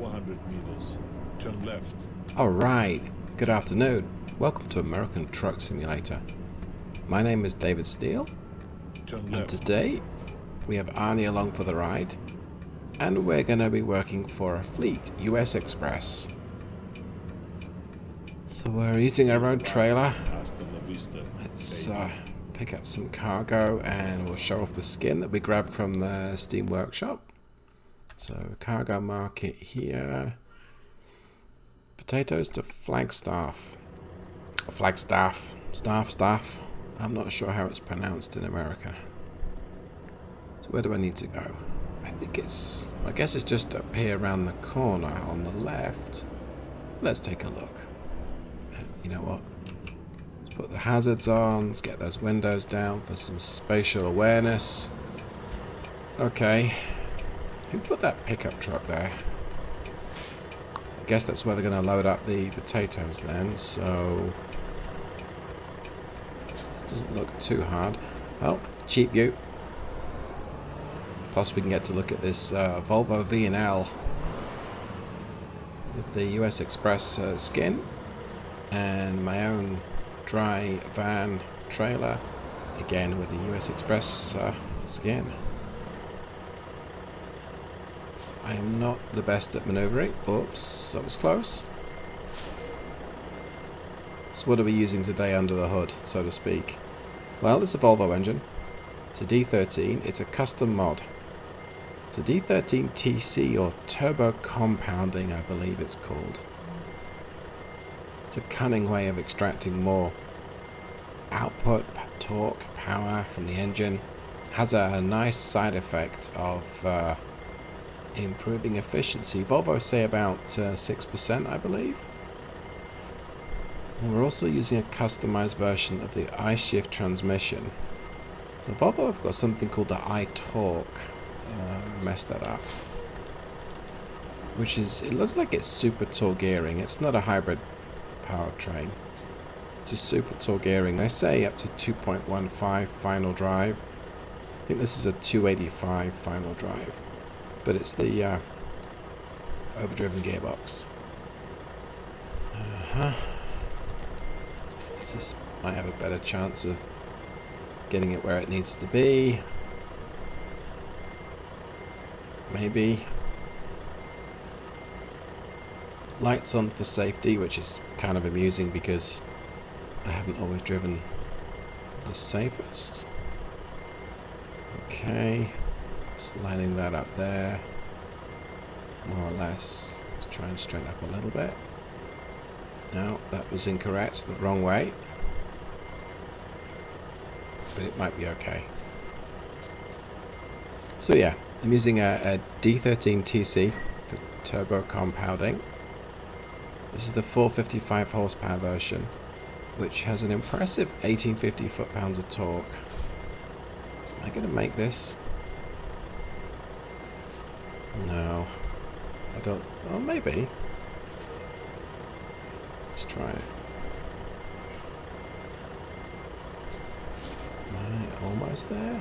400 meters. Turn left. Alright, good afternoon. Welcome to American Truck Simulator. My name is David Steele, Turn and left. today we have Arnie along for the ride, and we're going to be working for a fleet, US Express. So we're using our own trailer. Hasta la vista. Let's pick up some cargo and we'll show off the skin that we grabbed from the Steam Workshop. So cargo market here. Potatoes to Flagstaff. Flagstaff. Staff. I'm not sure how it's pronounced in America. So where do I need to go? I guess it's just up here around the corner on the left. Let's take a look. You know what? Let's put the hazards on. Let's get those windows down for some spatial awareness. Okay. Who put that pickup truck there? I guess that's where they're going to load up the potatoes then, so this doesn't look too hard. Well, cheap ute. Plus we can get to look at this Volvo V&L with the US Express skin and my own dry van trailer, again with the US Express skin. I am not the best at manoeuvring. Oops, that was close. So what are we using today under the hood, so to speak? Well, it's a Volvo engine. It's a D13. It's a custom mod. It's a D13TC, or turbo compounding, I believe it's called. It's a cunning way of extracting more output, torque, power from the engine. Has a nice side effect of improving efficiency. Volvo say about 6%, I believe. And we're also using a customized version of the I-Shift transmission. So Volvo have got something called the I-Torque. Messed that up. Which is, it looks like it's super tall gearing. It's not a hybrid powertrain. It's a super tall gearing. They say up to 2.15 final drive. I think this is a 285 final drive. But it's the overdriven gearbox. This might have a better chance of getting it where it needs to be. Maybe. Lights on for safety, which is kind of amusing because I haven't always driven the safest. Okay. Just lining that up there, more or less. Let's try and straighten up a little bit. No, that was incorrect, the wrong way. But it might be okay. So yeah, I'm using a D13TC for turbo compounding. This is the 455 horsepower version, which has an impressive 1850 foot-pounds of torque. Am I going to make this? No, I don't. Oh, maybe. Let's try it. Am I almost there?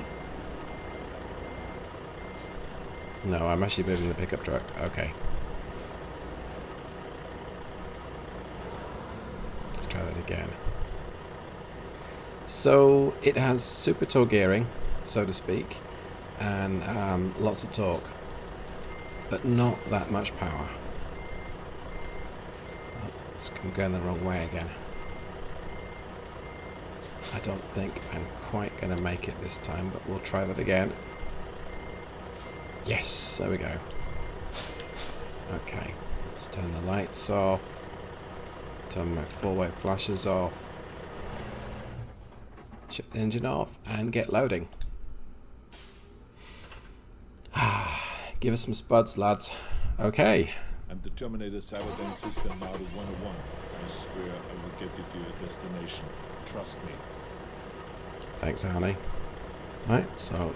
No, I'm actually moving the pickup truck. Okay. Let's try that again. So it has super tall gearing, so to speak, and lots of torque. But not that much power. Oh, I'm going the wrong way again. I don't think I'm quite going to make it this time, but we'll try that again. Yes, there we go. Okay, let's turn the lights off. Turn my four-way flashes off. Shut the engine off and get loading. Give us some spuds, lads. Okay. I'm the Terminator Cyberdyne System Model 101. I swear I will get you to your destination. Trust me. Thanks, Arnie. Right, so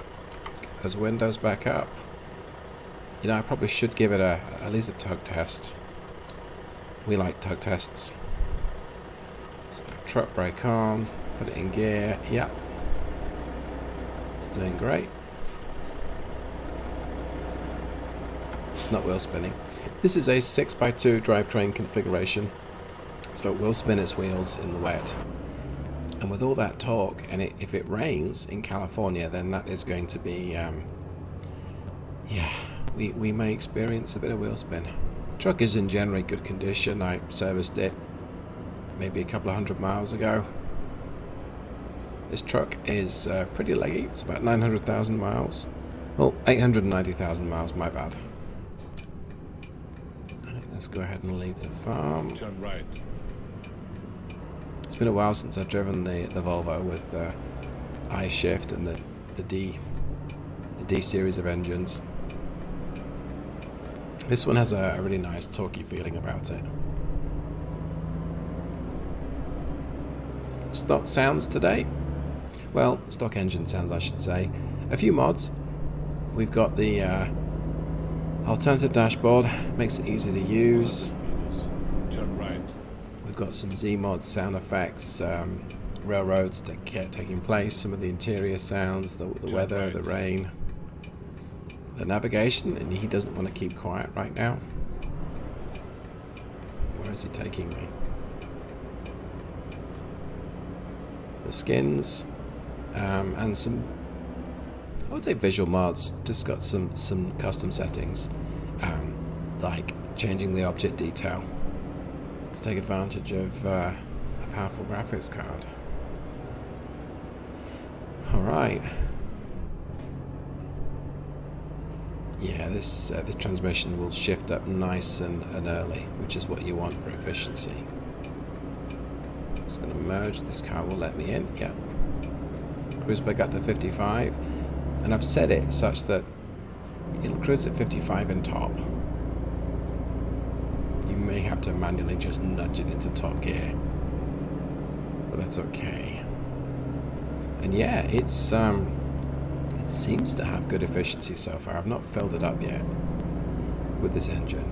let's get those windows back up. You know, I probably should give it at least a tug test. We like tug tests. So truck brake on, put it in gear. Yeah. It's doing great. It's not wheel spinning. This is a 6x2 drivetrain configuration, so it will spin its wheels in the wet. And with all that torque, and if it rains in California, then that is going to be, yeah, we may experience a bit of wheel spin. Truck is in generally good condition. I serviced it maybe a couple of 100 miles ago. This truck is pretty leggy. It's about 900,000 miles. Oh, 890,000 miles, my bad. Right, let's go ahead and leave the farm. Turn right. It's been a while since I've driven the Volvo with I shift and the D series of engines. This one has a really nice torquey feeling about it. Stock sounds today. Well, stock engine sounds, I should say. A few mods. We've got the alternative dashboard, makes it easy to use. Turn right. We've got some Z-mod sound effects, railroads taking place, some of the interior sounds, the weather, right. the rain, the navigation, and he doesn't want to keep quiet right now. Where is he taking me? The skins, and some, I would say visual mods. Just got some custom settings, like changing the object detail to take advantage of a powerful graphics card. Alright. Yeah, this transmission will shift up nice and early, which is what you want for efficiency. Just going to merge. This car will let me in. Yeah. Cruise back up to 55. And I've set it such that it'll cruise at 55 in top. You may have to manually just nudge it into top gear, but that's okay. And yeah, it seems to have good efficiency so far. I've not filled it up yet with this engine,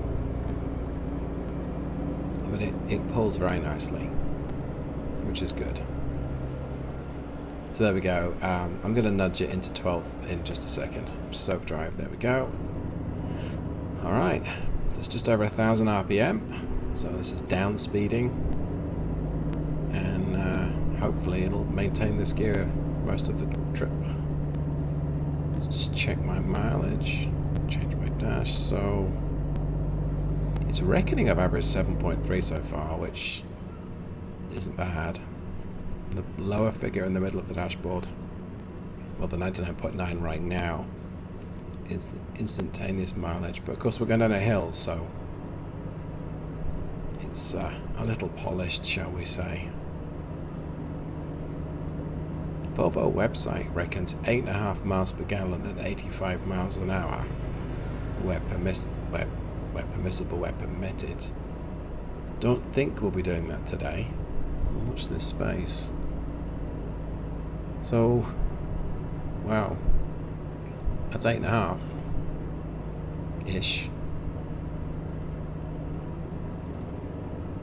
but it pulls very nicely, which is good. So there we go. I'm going to nudge it into 12th in just a second. Just overdrive. There we go. Alright. It's just over 1,000 RPM. So this is down speeding. And hopefully it'll maintain this gear most of the trip. Let's just check my mileage. Change my dash. So it's reckoning I've averaged 7.3 so far, which isn't bad. The lower figure in the middle of the dashboard, well, the 99.9 right now, is the instantaneous mileage, but of course we're going down a hill, so it's a little polished, shall we say. Volvo website reckons 8.5 miles per gallon at 85 miles an hour where permissible, where permitted. Don't think we'll be doing that today. Watch this space. So, wow, that's 8.5 ish.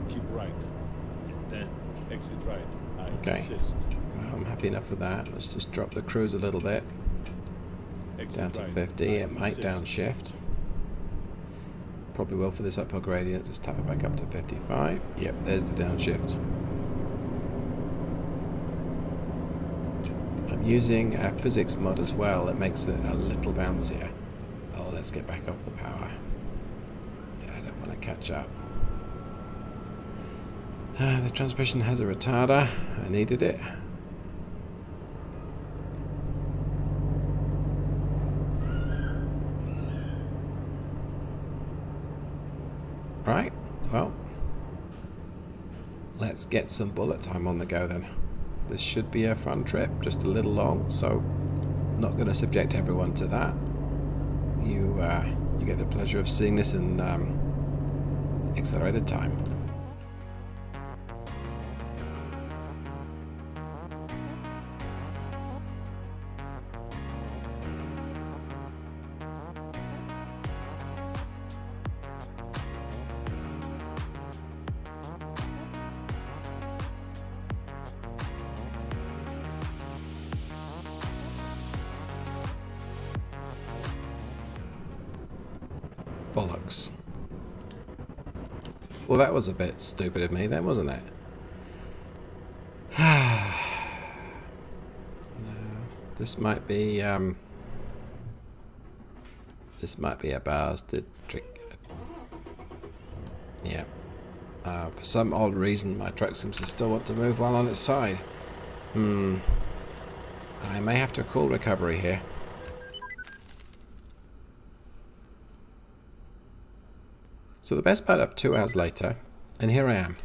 Keep right. And then exit right. I Okay. insist. Well, I'm happy enough with that. Let's just drop the cruise a little bit Exit down to right. 50. I It might insist. downshift. Probably will for this uphill gradient. Just tap it back up to 55. Yep, there's the downshift. I'm using a physics mod as well. It makes it a little bouncier. Oh, let's get back off the power. Yeah, I don't want to catch up. The transmission has a retarder. I needed it. Right, well, let's get some bullet time on the go then. This should be a fun trip, just a little long, so not going to subject everyone to that. You get the pleasure of seeing this in accelerated time. Bollocks. Well, that was a bit stupid of me then, wasn't it? No, this might be a bastard trick. Yeah. For some odd reason, my truck seems to still want to move while on its side. I may have to call recovery here. So the best part of 2 hours later, and here I am.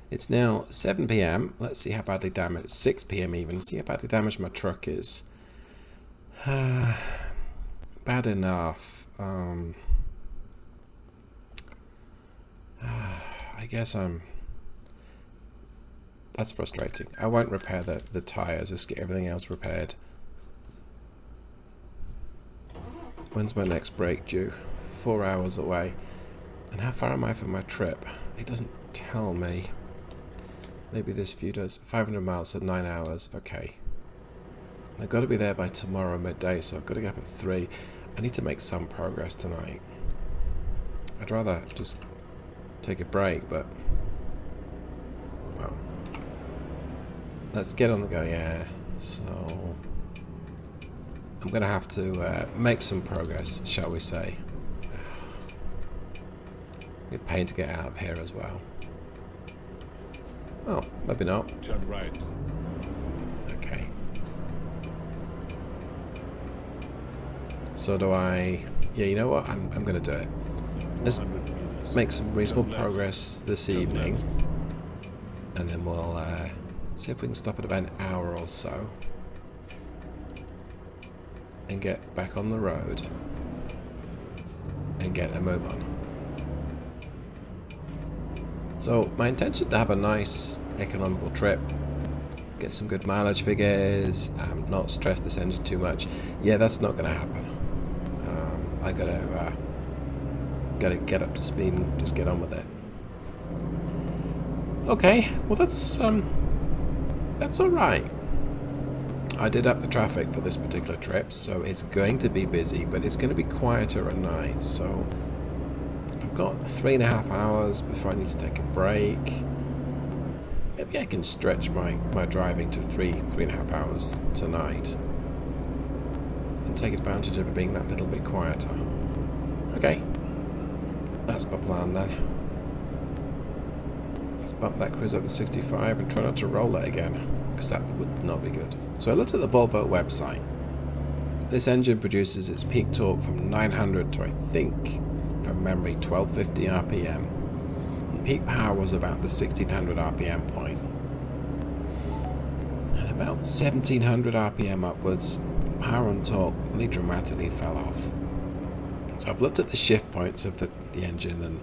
It's now 7 PM. Let's see how badly damaged. 6 PM even. See how badly damaged my truck is. Bad enough. I guess that's frustrating. I won't repair the tires. Just get everything else repaired. When's my next break due? 4 hours away. And how far am I from my trip? It doesn't tell me. Maybe this view does. 500 miles, so 9 hours. Okay. I've got to be there by tomorrow midday, so I've got to get up at 3. I need to make some progress tonight. I'd rather just take a break, but... well... let's get on the go, yeah. So... I'm going to have to make some progress, shall we say. Be a pain to get out of here as well. Oh, maybe not. Turn right. Okay. So do I... yeah, you know what? I'm going to do it. Let's make some reasonable progress this evening. And then we'll see if we can stop at about an hour or so. And get back on the road. And get a move on. So, my intention is to have a nice economical trip, get some good mileage figures, not stress this engine too much. Yeah, that's not going to happen. I gotta get up to speed and just get on with it. Okay, well that's all right. I did up the traffic for this particular trip, so it's going to be busy, but it's going to be quieter at night. So. I've got 3.5 hours before I need to take a break. Maybe I can stretch my driving to 3.5 hours tonight and take advantage of it being that little bit quieter. Okay, that's my plan then. Let's bump that cruise up to 65 and try not to roll it again, because that would not be good. So I looked at the Volvo website. This engine produces its peak torque from 900 to, I think, from memory, 1250 RPM. And peak power was about the 1600 RPM point. And about 1700 RPM upwards, power and torque really dramatically fell off. So I've looked at the shift points of the engine and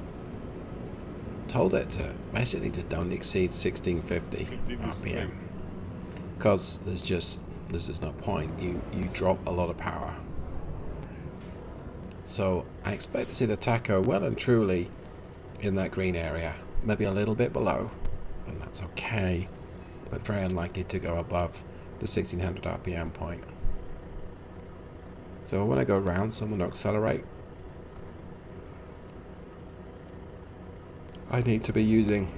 told it to basically just don't exceed 1650 RPM. Because there's just no point. You drop a lot of power. So I expect to see the tacho well and truly in that green area, maybe a little bit below, and that's okay, but very unlikely to go above the 1600 RPM point. So when I go around, someone to accelerate, I need to be using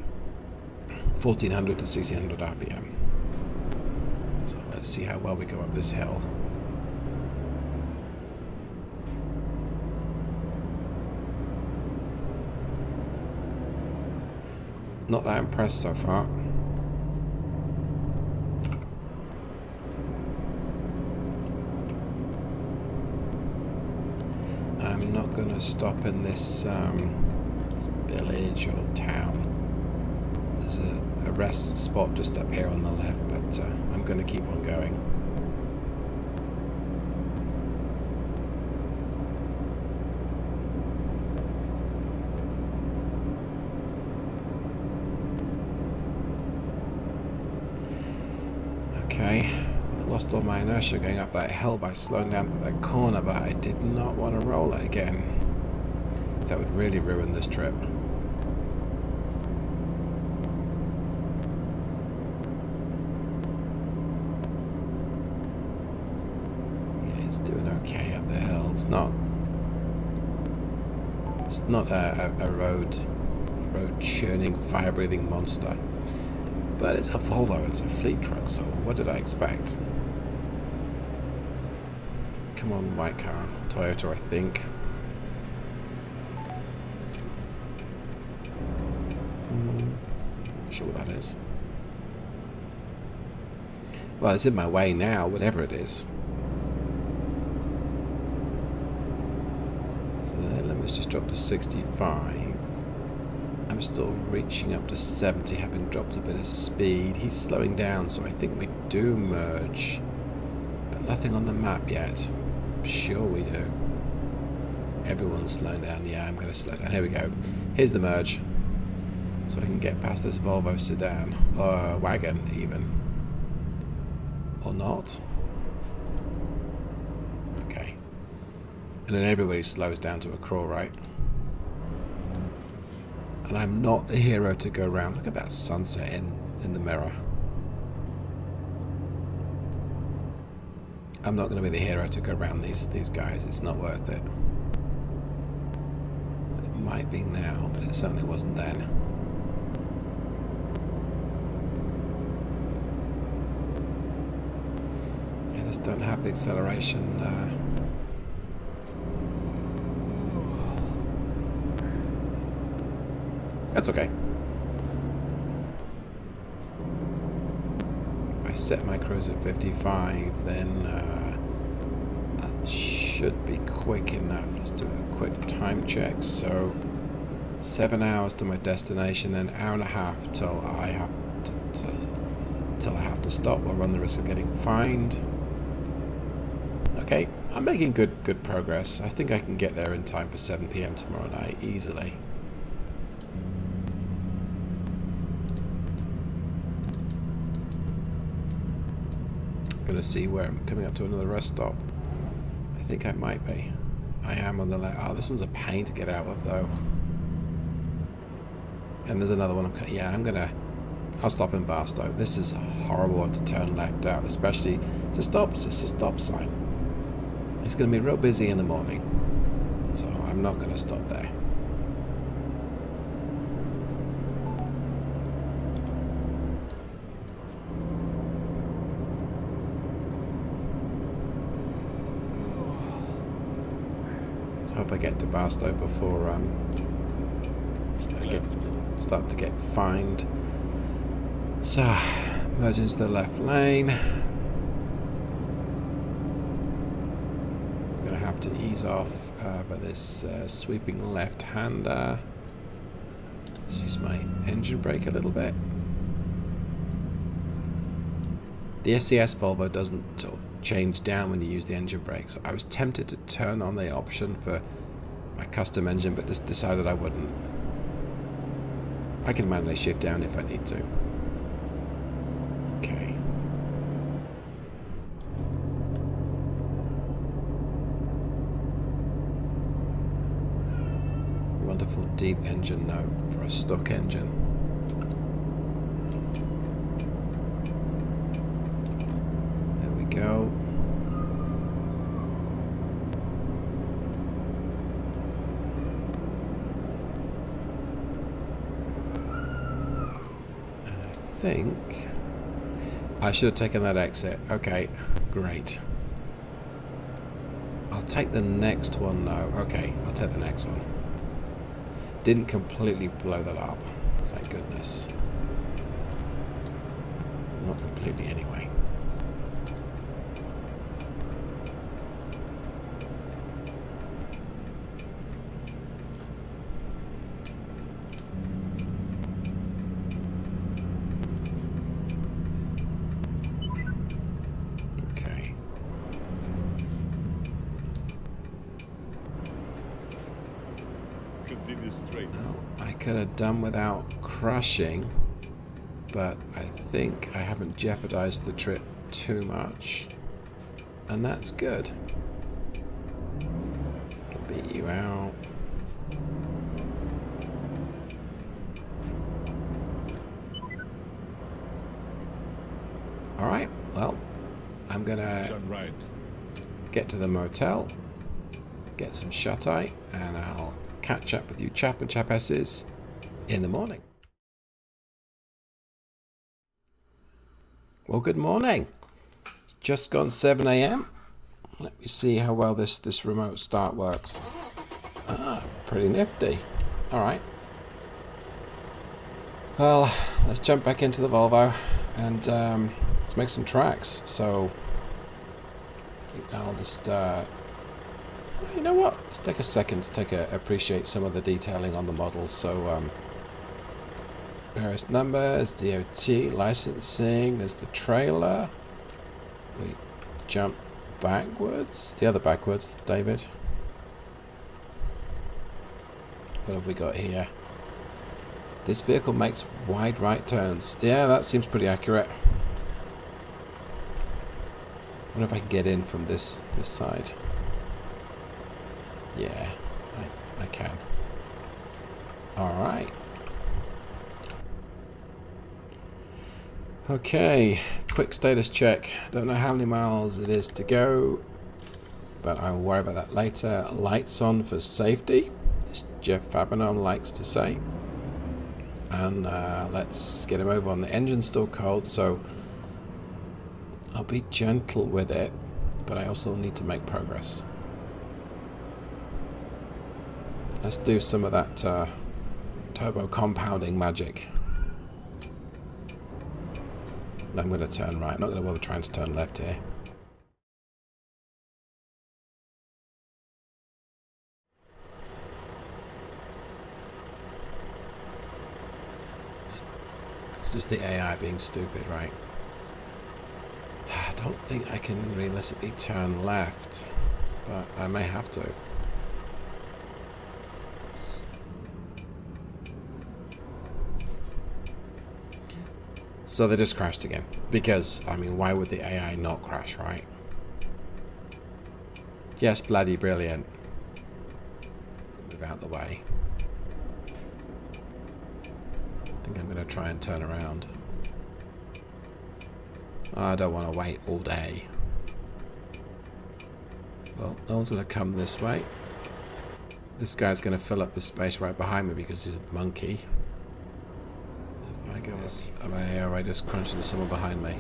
1400 to 1600 RPM. So let's see how well we go up this hill. Not that impressed so far. I'm not going to stop in this village or town. There's a rest spot just up here on the left, but I'm going to keep on going. Okay, I lost all my inertia going up that hill by slowing down for that corner, but I did not want to roll it again. That would really ruin this trip. Yeah, it's doing okay up the hill. It's not It's not a road churning, fire breathing monster. But it's a Volvo, it's a fleet truck, so what did I expect? Come on, white car. Toyota, I think. Not sure what that is. Well, it's in my way now, whatever it is. So the limit's just dropped to 65. I'm still reaching up to 70, having dropped a bit of speed. He's slowing down, so I think we do merge. But nothing on the map yet. I'm sure we do. Everyone's slowing down. Yeah, I'm going to slow down. Here we go. Here's the merge. So I can get past this Volvo sedan. Or wagon, even. Or not. Okay. And then everybody slows down to a crawl, right? And I'm not the hero to go around. Look at that sunset in the mirror. I'm not going to be the hero to go around these guys. It's not worth it. It might be now, but it certainly wasn't then. I just don't have the acceleration. That's okay. If I set my cruise at 55, then that should be quick enough. Let's do a quick time check. So 7 hours to my destination, and an hour and a half till I have to stop or run the risk of getting fined. Okay, I'm making good progress. I think I can get there in time for 7 PM tomorrow night easily. Gonna see where I'm coming up to another rest stop. I think I might be. I am on the left. Oh, this one's a pain to get out of though. And there's another one. I'll stop in Barstow. This is a horrible one to turn left out, especially it's a stop sign. It's gonna be real busy in the morning, so I'm not gonna stop there. Hope I get to Barstow before I start to get fined. So, merge into the left lane. I'm gonna have to ease off by this sweeping left-hander. Let's use my engine brake a little bit. The SCS Volvo doesn't change down when you use the engine brake, so I was tempted to turn on the option for my custom engine, but just decided I wouldn't. I can manually shift down if I need to. Okay. Wonderful deep engine note for a stock engine. There we go. I think I should have taken that exit. Okay, great. I'll take the next one now. Okay, I'll take the next one. Didn't completely blow that up, thank goodness. Not completely anyway. Well, I could have done without crashing, but I think I haven't jeopardized the trip too much, and that's good. Can beat you out. Alright, well, I'm gonna get to the motel, get some shut-eye, and I'll catch up with you chap and chapesses in the morning. Well, good morning. It's just gone 7 a.m. Let me see how well this remote start works. Ah, pretty nifty. All right. Well, let's jump back into the Volvo and let's make some tracks. So I think I'll just, you know what? Let's take a second to appreciate some of the detailing on the model. So various numbers, DOT, licensing. There's the trailer. We jump backwards. The other backwards, David. What have we got here? This vehicle makes wide right turns. Yeah, that seems pretty accurate. I wonder if I can get in from this side. Yeah, I can. Alright. Okay, quick status check. Don't know how many miles it is to go, but I'll worry about that later. Lights on for safety, as Jeff Fabinon likes to say. And let's get him over on the engine still cold, so I'll be gentle with it, but I also need to make progress. Let's do some of that turbo compounding magic. I'm going to turn right. I'm not going to bother trying to turn left here. It's just the AI being stupid, right? I don't think I can realistically turn left, but I may have to. So they just crashed again. Because, I mean, why would the AI not crash, right? Yes, bloody brilliant. Move out the way. I think I'm going to try and turn around. I don't want to wait all day. Well, no one's going to come this way. This guy's going to fill up the space right behind me because he's a monkey. Am I just crunching someone behind me?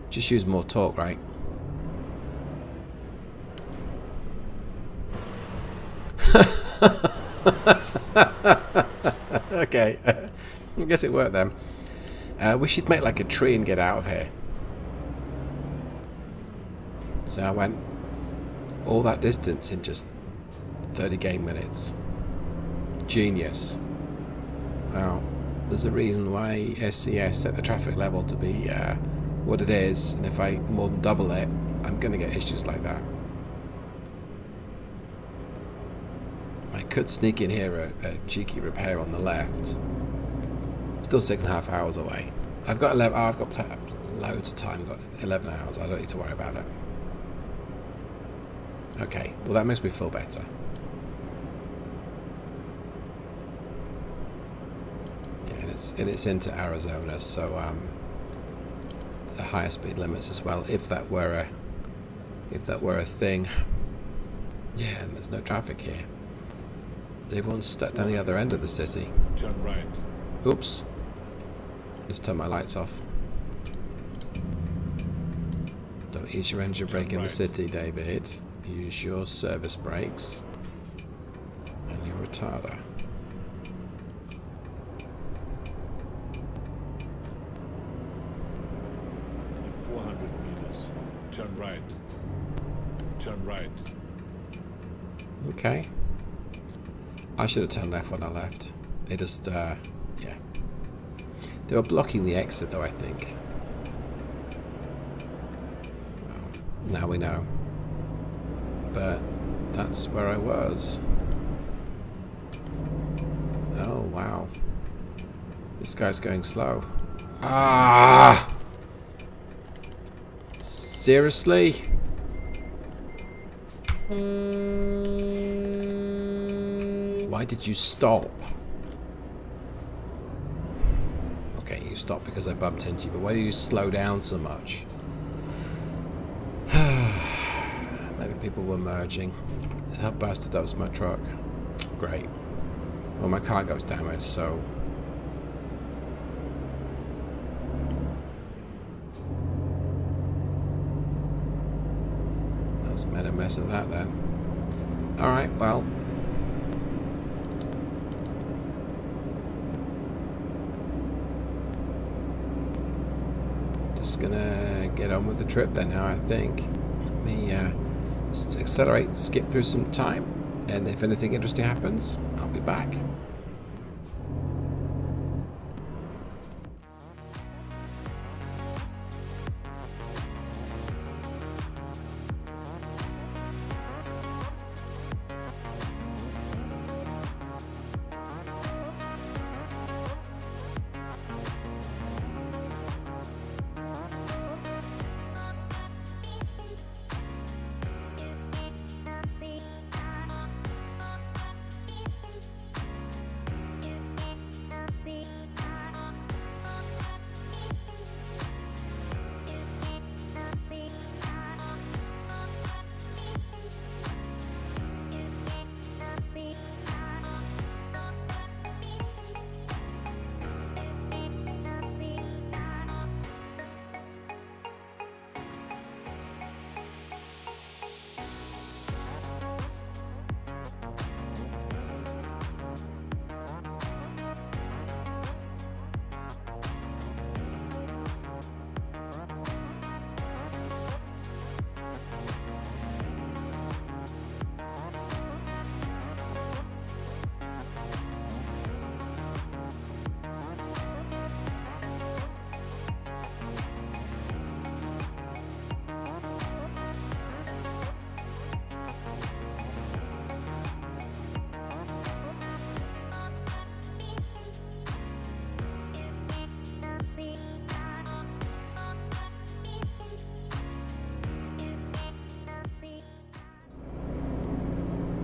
Just use more torque, right? Okay, I guess it worked then. We should make like a tree and get out of here. So I went all that distance in just 30 game minutes. Genius. Well, there's a reason why SCS set the traffic level to be what it is, and if I more than double it, I'm going to get issues like that. I could sneak in here a cheeky repair on the left. Still 6.5 hours away. I've got 11. Oh, I've got loads of time. I've got 11 hours. I don't need to worry about it. Okay. Well, that makes me feel better. And it's into Arizona, so the higher speed limits as well. If that were a thing, yeah. And there's no traffic here. Everyone's stuck down the other end of the city. Turn right. Oops. Just turn my lights off. Don't use your engine brake in the city, David. Use your service brakes and your retarder. 400 meters. Turn right. Turn right. Okay. I should have turned left when I left. It just, yeah. They were blocking the exit though, I think. Well, now we know. But that's where I was. Oh, wow. This guy's going slow. Ah! Seriously? Why did you stop? Okay, you stopped because I bumped into you, but why did you slow down so much? Maybe people were merging. How busted up was my truck. Great. Well, my cargo was damaged, so... Let's make a mess of that then. Alright, well... Just gonna get on with the trip then now, I think. Let me just accelerate, skip through some time, and if anything interesting happens, I'll be back.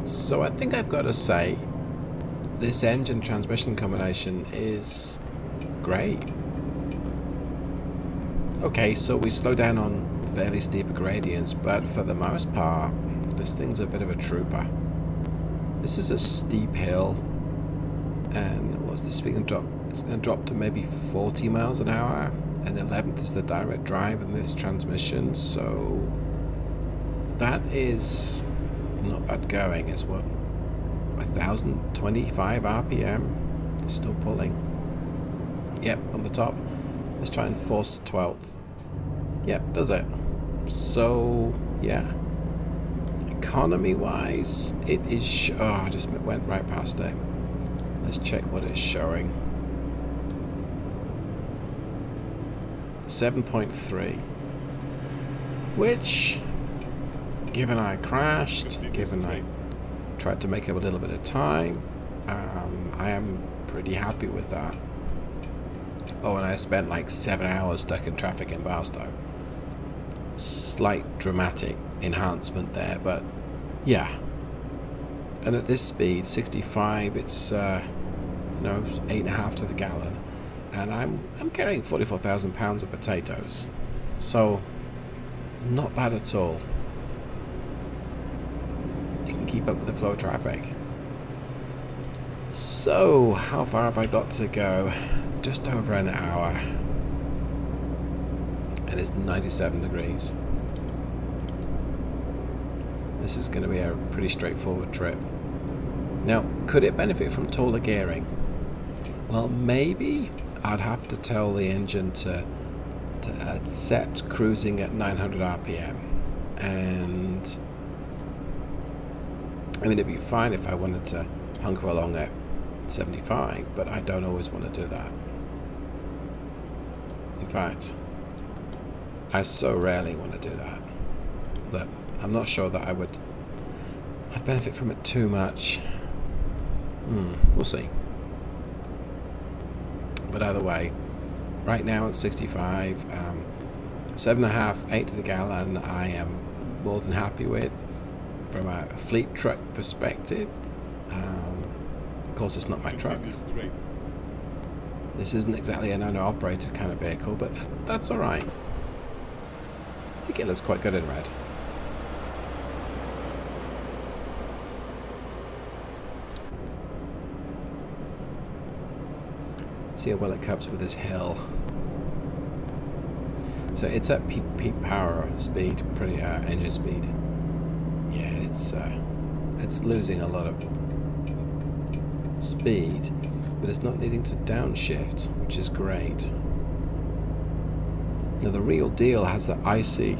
So I think I've got to say, this engine transmission combination is great. Okay, so we slow down on fairly steep gradients, but for the most part, this thing's a bit of a trooper. This is a steep hill, and what's the speed going to drop? It's going to drop to maybe 40 miles an hour, and 11th is the direct drive in this transmission, so that is not bad going. It's what, 1025 RPM, still pulling. Yep, on the top. Let's try and force 12th. Yep, does it. So yeah, economy wise it is oh, I just went right past it. Let's check what it's showing. 7.3, which, given I crashed, given I tried to make up a little bit of time, I am pretty happy with that. Oh, and I spent like 7 hours stuck in traffic in Barstow. Slight dramatic enhancement there, but yeah. And at this speed, 65, it's 8.5 to the gallon, and I'm carrying 44,000 pounds of potatoes, so not bad at all. You can keep up with the flow of traffic. So, how far have I got to go? Just over an hour. And it's 97 degrees. This is going to be a pretty straightforward trip. Now, could it benefit from taller gearing? Well, maybe I'd have to tell the engine to accept cruising at 900 RPM. And I mean, it'd be fine if I wanted to hunker along at 75, but I don't always want to do that. In fact, I so rarely want to do that that I'm not sure that I'd benefit from it too much. We'll see. But either way, right now at 65, 7.5, 8 to the gallon, I am more than happy with. From a fleet truck perspective, of course it's not my truck. This isn't exactly an owner-operator kind of vehicle, but that's alright. I think it looks quite good in red. See how well it copes with this hill. So it's at peak power speed, pretty engine speed. Yeah, it's losing a lot of speed, but it's not needing to downshift, which is great. Now the real deal has the icy,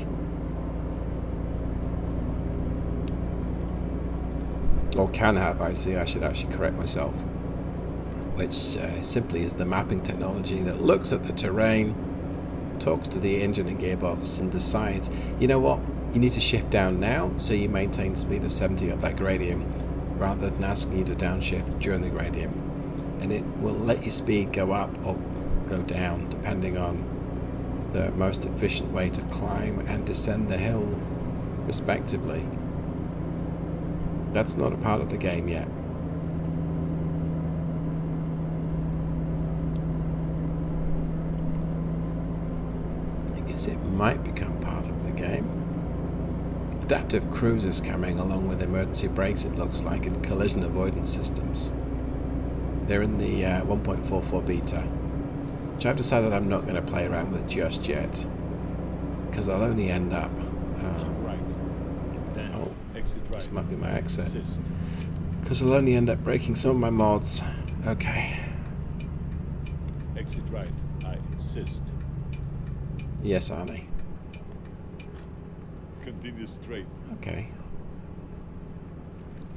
or can have icy, I should actually correct myself, which simply is the mapping technology that looks at the terrain, talks to the engine and gearbox, and decides, you know what, you need to shift down now so you maintain speed of 70 at that gradient, rather than asking you to downshift during the gradient. And it will let your speed go up or go down depending on the most efficient way to climb and descend the hill respectively. That's not a part of the game yet. I guess it might become part of the game. Adaptive cruise is coming along with emergency brakes, it looks like, and collision avoidance systems. They're in the 1.44 beta, which I've decided I'm not going to play around with just yet, because I'll only end up... oh, this might be my exit. Because I'll only end up breaking some of my mods. Okay. Exit right, I insist. Yes, Arnie. Continue straight. Okay.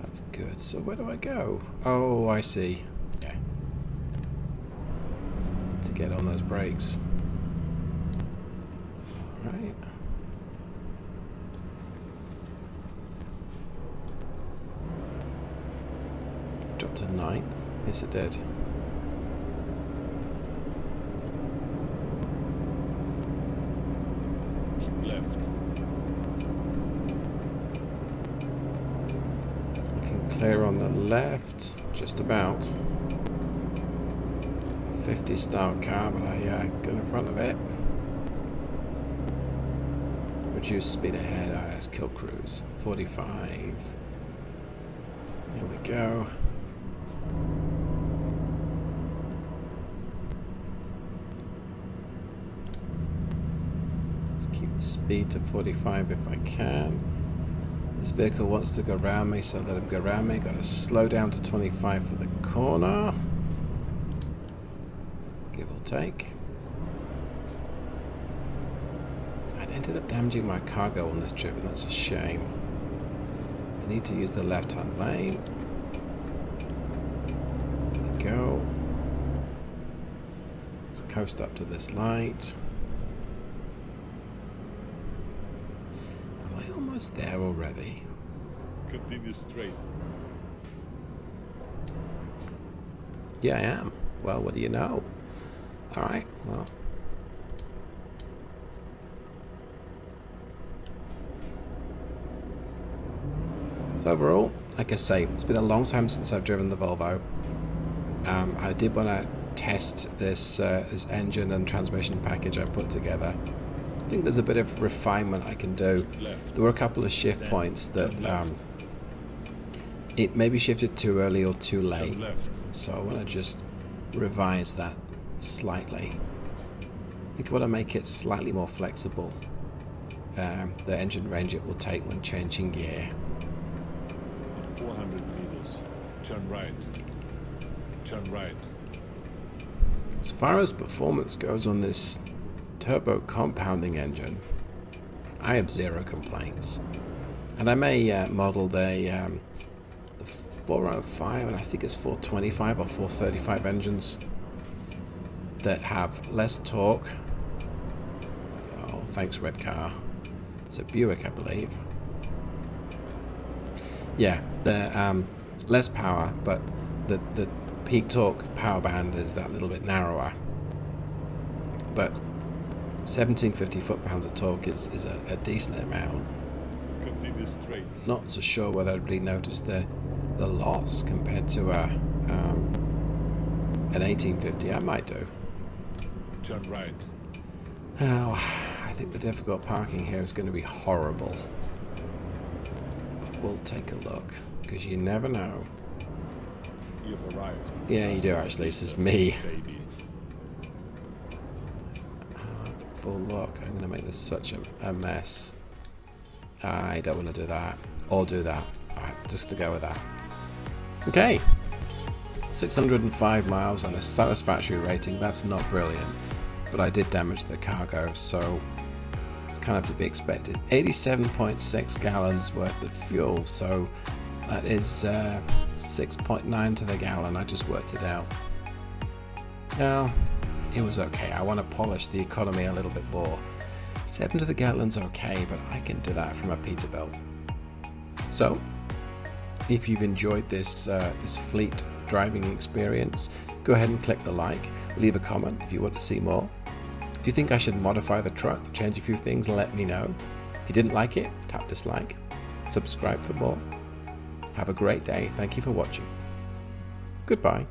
That's good. So where do I go? Oh, I see. Yeah. To get on those brakes. Right. Dropped to 9th. Yes, it did. Keep left. Looking clear on the left. Just about. 50 style car, but I got in front of it. Reduce speed ahead. Let's kill cruise. 45. There we go. Let's keep the speed to 45 if I can. This vehicle wants to go around me, so let him go around me. Got to slow down to 25 for the corner. Give or take. So I ended up damaging my cargo on this trip, and that's a shame. I need to use the left-hand lane. There we go. Let's coast up to this light. Am I almost there already? Continue straight. Yeah, I am. Well, what do you know? Alright, well. So overall, like I say, it's been a long time since I've driven the Volvo. I did want to test this this engine and transmission package I put together. I think there's a bit of refinement I can do. There were a couple of shift points that it maybe shifted too early or too late. So I want to just revise that slightly. I think I want to make it slightly more flexible. The engine range it will take when changing gear. In 400 meters, turn right. Turn right. As far as performance goes on this turbo compounding engine, I have zero complaints. And I may model the 405 and I think it's 425 or 435 engines that have less torque. Oh, thanks, red car. It's a Buick, I believe. Yeah, they're less power, but the peak torque power band is that little bit narrower. But 1750 foot-pounds of torque is a decent amount. Continue straight. Not so sure whether I'd really notice the loss compared to an 1850. I might do. Turn right. Oh, I think the difficult parking here is going to be horrible. But we'll take a look, because you never know. You've arrived. Yeah, you do actually. This is me. Baby. beautiful. Look, I'm going to make this such a mess. I don't want to do that. Or do that. Alright, just to go with that. Okay. 605 miles and a satisfactory rating. That's not brilliant. But I did damage the cargo, so it's kind of to be expected. 87.6 gallons worth of fuel, so that is 6.9 to the gallon. I just worked it out. Now, it was okay. I want to polish the economy a little bit more. 7 to the gallon's okay, but I can do that from a Peterbilt. So, if you've enjoyed this fleet driving experience, go ahead and click the like, leave a comment if you want to see more. If you think I should modify the truck, change a few things, let me know. If you didn't like it, tap dislike, subscribe for more. Have a great day. Thank you for watching. Goodbye.